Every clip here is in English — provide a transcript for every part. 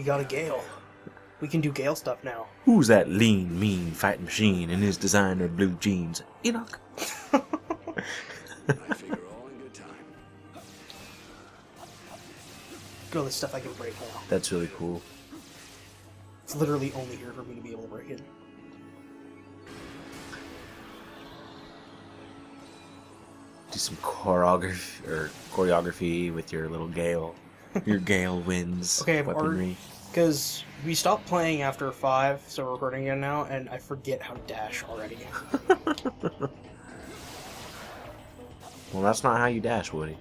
We got a Gale. We can do Gale stuff now. Who's that lean, mean fighting machine in his designer blue jeans? Enoch. I figure all in good time. Look at all this stuff I can break now. That's really cool. It's literally only here for me to be able to break it. Do some choreography with your little Gale. Your Gale wins. Okay, I've weaponry. Because we stopped playing after 5, so we're recording again now, and I forget how to dash already. Well, that's not how you dash, Woody.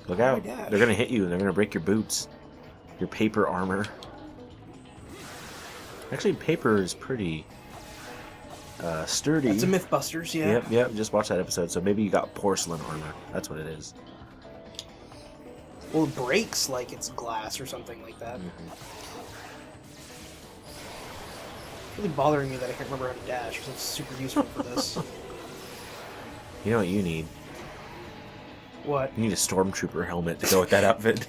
Look out. They're going to hit you, and they're going to break your boots. Your paper armor. Actually, paper is pretty sturdy. That's a Mythbusters, yeah. Yep, just watch that episode. So maybe you got porcelain armor. That's what it is. Well, it breaks like it's glass or something like that. Mm-hmm. It's really bothering me that I can't remember how to dash, because it's super useful for this. You know what you need? What? You need a stormtrooper helmet to go with that outfit.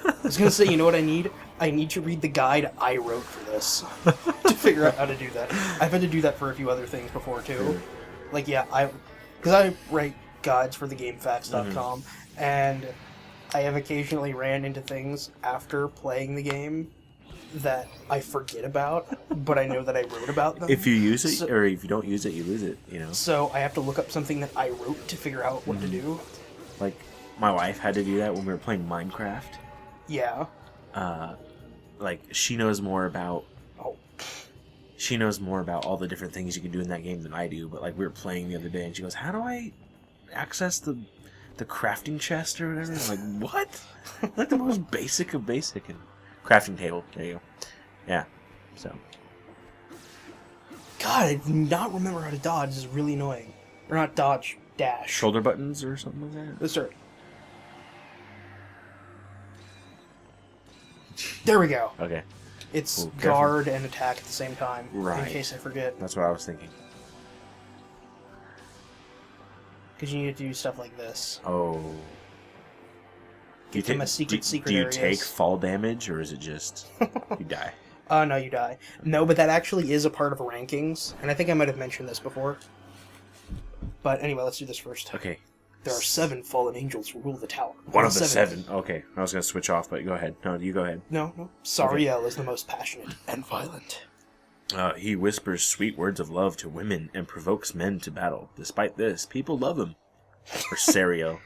I was going to say, you know what I need? I need to read the guide I wrote for this to figure out how to do that. I've had to do that for a few other things before, too. Like, yeah, because I write guides for thegamefacts.com, and I have occasionally ran into things after playing the game that I forget about, but I know that I wrote about them. If you use it, or if you don't use it, you lose it, you know? So I have to look up something that I wrote to figure out what to do. Like, my wife had to do that when we were playing Minecraft. Yeah. Like, she knows more about... Oh. She knows more about all the different things you can do in that game than I do, but, like, we were playing the other day, and she goes, how do I access the crafting chest or whatever? I'm like, what? Like, the most basic of basic. And crafting table. There you go. Yeah. So. God, I do not remember how to dodge. This is really annoying. Or not dodge, dash. Shoulder buttons or something like that? Let's start. There we go. Okay. It's Ooh, careful. guard and attack at the same time. Right. In case I forget. That's what I was thinking. Because you need to do stuff like this. Oh. Get to my secret do you areas. take fall damage, or is it just you die? No, you die. No, but that actually is a part of rankings, and I think I might have mentioned this before. But anyway, let's do this first. Okay. There are 7 fallen angels who rule the tower. One of the 7. Okay. I was going to switch off, but go ahead. No, you go ahead. No. Sariel is the most passionate and violent. He whispers sweet words of love to women and provokes men to battle. Despite this, people love him. Or Sariel.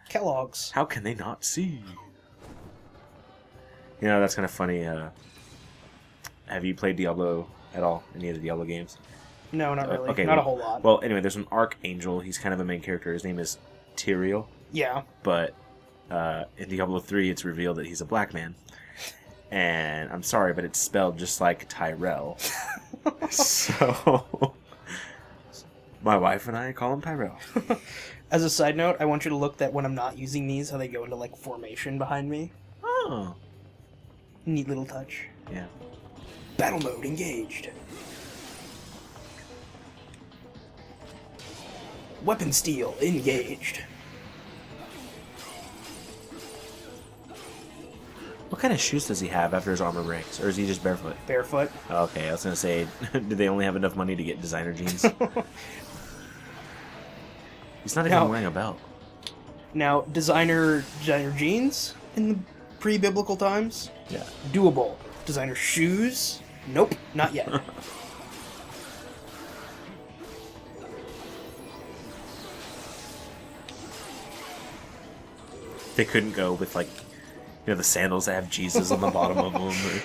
Kellogg's. How can they not see? You know, that's kind of funny. Have you played Diablo at all? Any of the Diablo games? No, not really. Okay, not well, a whole lot. Well, anyway, there's an Archangel. He's kind of a main character. His name is Tyrael. Yeah. But in Diablo 3, it's revealed that he's a black man. And I'm sorry, but it's spelled just like Tyrell. So, my wife and I call him Tyrell. As a side note, I want you to look that when I'm not using these, how they go into, like, formation behind me. Oh. Neat little touch. Yeah. Battle mode engaged. Weapon steel engaged. What kind of shoes does he have after his armor breaks? Or is he just barefoot? Barefoot. Okay, I was going to say, do they only have enough money to get designer jeans? He's not even wearing a belt. Now, designer jeans in the pre-biblical times? Yeah. Doable. Designer shoes? Nope, not yet. They couldn't go with, like, you know, the sandals that have Jesus on the bottom of them, or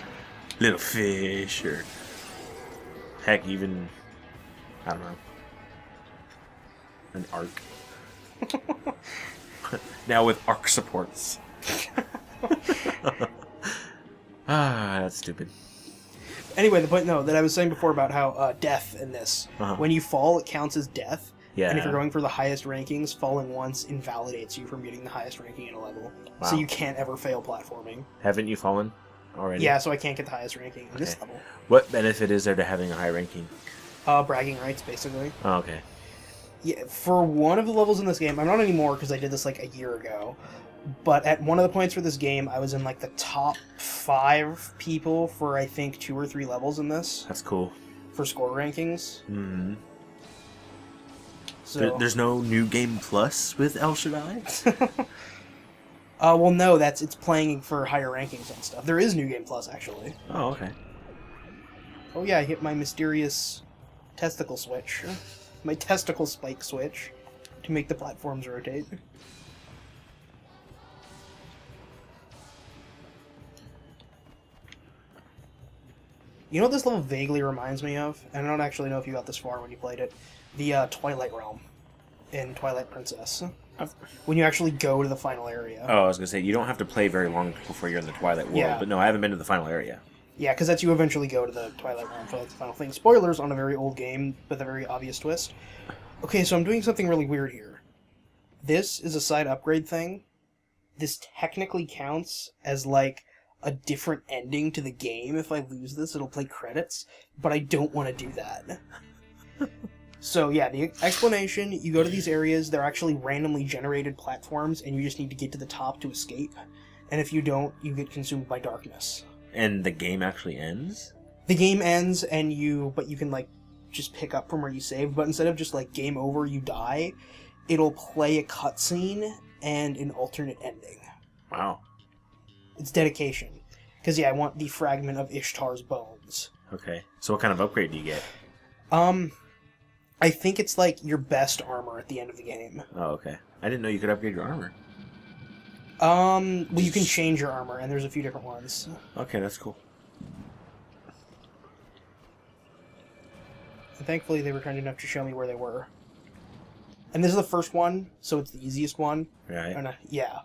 little fish, or heck, even, I don't know, an arc. Now with arc supports. That's stupid. Anyway, the point, that I was saying before about how death in this, when you fall, it counts as death. Yeah. And if you're going for the highest rankings, falling once invalidates you from getting the highest ranking in a level. Wow. So you can't ever fail platforming. Haven't you fallen already? Yeah, so I can't get the highest ranking in this level. What benefit is there to having a high ranking? Bragging rights, basically. Oh, okay. Yeah, for one of the levels in this game, I'm not anymore because I did this like a year ago, but at one of the points for this game, I was in like the top 5 people for I think 2 or 3 levels in this That's cool. for score rankings. Mm-hmm. So There's no New Game Plus with El Shaddai? well, no, it's playing for higher rankings and stuff. There is New Game Plus actually. Oh, okay. Oh yeah, I hit my mysterious testicle switch, my testicle spike switch, to make the platforms rotate. You know what this level vaguely reminds me of? And I don't actually know if you got this far when you played it. The Twilight Realm in Twilight Princess. When you actually go to the final area. Oh, I was going to say, you don't have to play very long before you're in the Twilight World, Yeah. but no, I haven't been to the final area. Yeah, because that's you eventually go to the Twilight Realm for like the final thing. Spoilers on a very old game with a very obvious twist. Okay, so I'm doing something really weird here. This is a side upgrade thing. This technically counts as like a different ending to the game. If I lose this, it'll play credits, but I don't want to do that. So yeah, the explanation, you go to these areas, they're actually randomly generated platforms, and you just need to get to the top to escape. And if you don't, you get consumed by darkness. And the game actually ends? The game ends, but you can like just pick up from where you saved, but instead of just like game over, you die, it'll play a cutscene and an alternate ending. Wow. It's dedication. Because, yeah, I want the fragment of Ishtar's bones. Okay. So what kind of upgrade do you get? I think it's like your best armor at the end of the game. Oh, okay. I didn't know you could upgrade your armor. Well, you can change your armor, and there's a few different ones. Okay, that's cool. And thankfully, they were kind enough to show me where they were. And this is the first one, so it's the easiest one. Right. And yeah.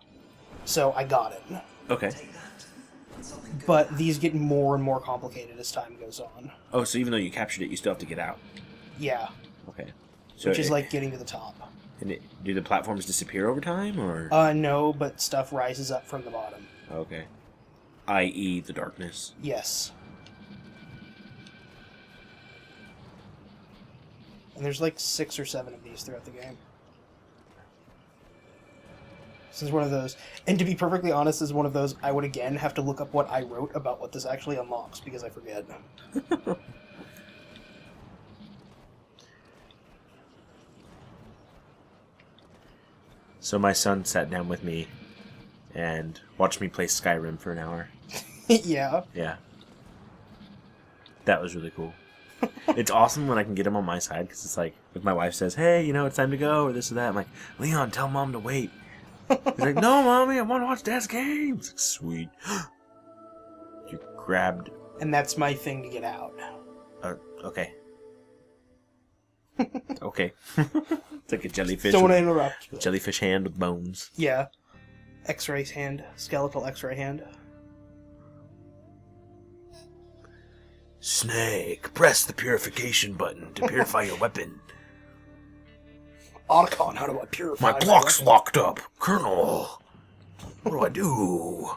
So I got it. Okay. But these get more and more complicated as time goes on. Oh, so even though you captured it, you still have to get out. Yeah. Okay. So Which is like getting to the top. And do the platforms disappear over time, or? No, but stuff rises up from the bottom. Okay. I.e. the darkness. Yes. And there's like 6 or 7 of these throughout the game. This is one of those. And to be perfectly honest, this is one of those I would again have to look up what I wrote about what this actually unlocks, because I forget. So my son sat down with me and watched me play Skyrim for an hour. Yeah. Yeah. That was really cool. It's awesome when I can get him on my side, because it's like, if my wife says, hey, it's time to go, or this or that, I'm like, Leon, tell Mom to wait. He's like, no, Mommy, I want to watch Dad's games. Like, sweet. You grabbed... And that's my thing to get out. Okay. Okay. It's like a jellyfish. Don't want to interrupt. Jellyfish hand with bones. Yeah. X-ray hand. Skeletal X-ray hand. Snake, press the purification button to purify your weapon. Otacon, how do I purify My clock's weapon? locked up. Colonel, what do I do?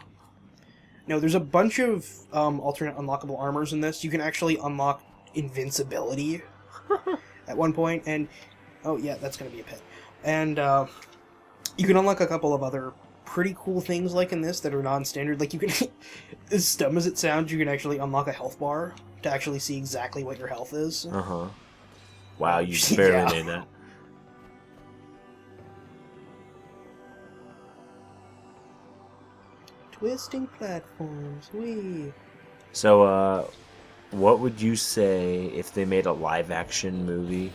No, there's a bunch of alternate unlockable armors in this. You can actually unlock invincibility at one point, and... Oh, yeah, that's going to be a pit. And you can unlock a couple of other pretty cool things like in this that are non-standard. Like, you can... as dumb as it sounds, you can actually unlock a health bar to actually see exactly what your health is. Uh-huh. Wow, you barely Yeah. made that. Twisting platforms, wee. So, what would you say if they made a live-action movie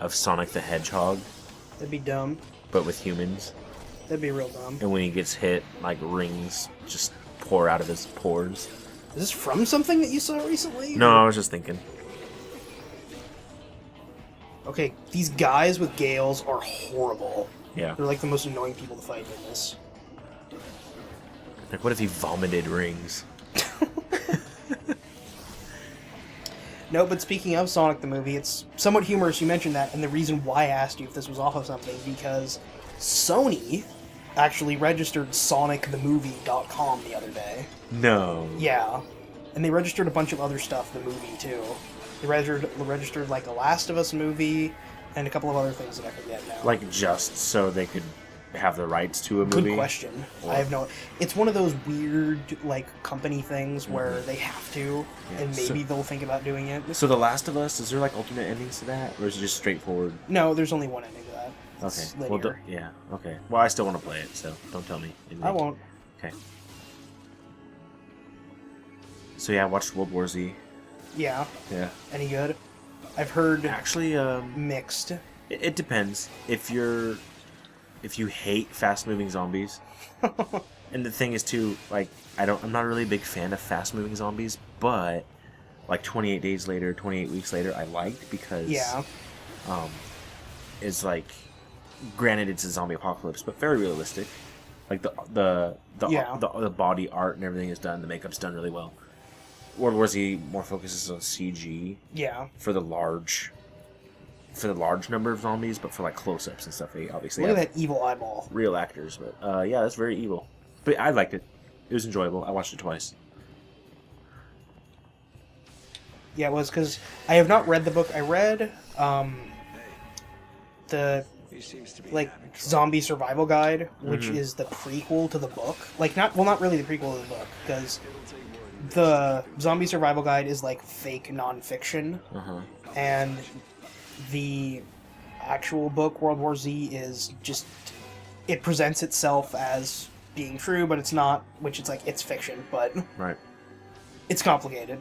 of Sonic the Hedgehog, That'd be dumb. but with humans? That'd be real dumb. And when he gets hit, like, rings just pour out of his pores. Is this from something that you saw recently? No, I was just thinking. Okay, these guys with gales are horrible. Yeah. They're like the most annoying people to fight in this. Like, what if he vomited rings? No, but speaking of Sonic the movie, it's somewhat humorous you mentioned that, and the reason why I asked you if this was off of something, because Sony actually registered SonicTheMovie.com the other day. No. Yeah. And they registered a bunch of other stuff, the movie, too. They registered like, The Last of Us movie, and a couple of other things that I forget now. Like, just so they could have the rights to a movie? Good question. Or- I have no... It's one of those weird, like, company things where they have to, Yeah, and maybe they'll think about doing it. So The Last of Us, is there, like, alternate endings to that? Or is it just straightforward? No, there's only one ending to that. Okay. It's Well, linear. yeah, okay. Well, I still want to play it, so don't tell me anything. I won't. Okay. So yeah, I watched World War Z. Yeah. Yeah. Any good? I've heard Actually, mixed. it depends. If you hate fast-moving zombies, and the thing is too, like, I'm not really a big fan of fast-moving zombies, but like 28 Days Later, 28 Weeks Later, I liked because it's like, granted it's a zombie apocalypse, but very realistic. Like the body art and everything is done, the makeup's done really well. World War Z more focuses on CG. Yeah. For the large number of zombies, but for like close-ups and stuff, they obviously Look at have that evil eyeball. real actors. But yeah, that's very evil. But I liked it. It was enjoyable. I watched it twice. Yeah, it was because I have not read the book. I read the He seems to be like having trouble. zombie survival guide, which is the prequel to the book. Like not really the prequel to the book because It'll take more than this. the zombie survival guide is like fake nonfiction, and the actual book World War Z is just it presents itself as being true, but it's not. Which it's like it's fiction, but Right. it's complicated.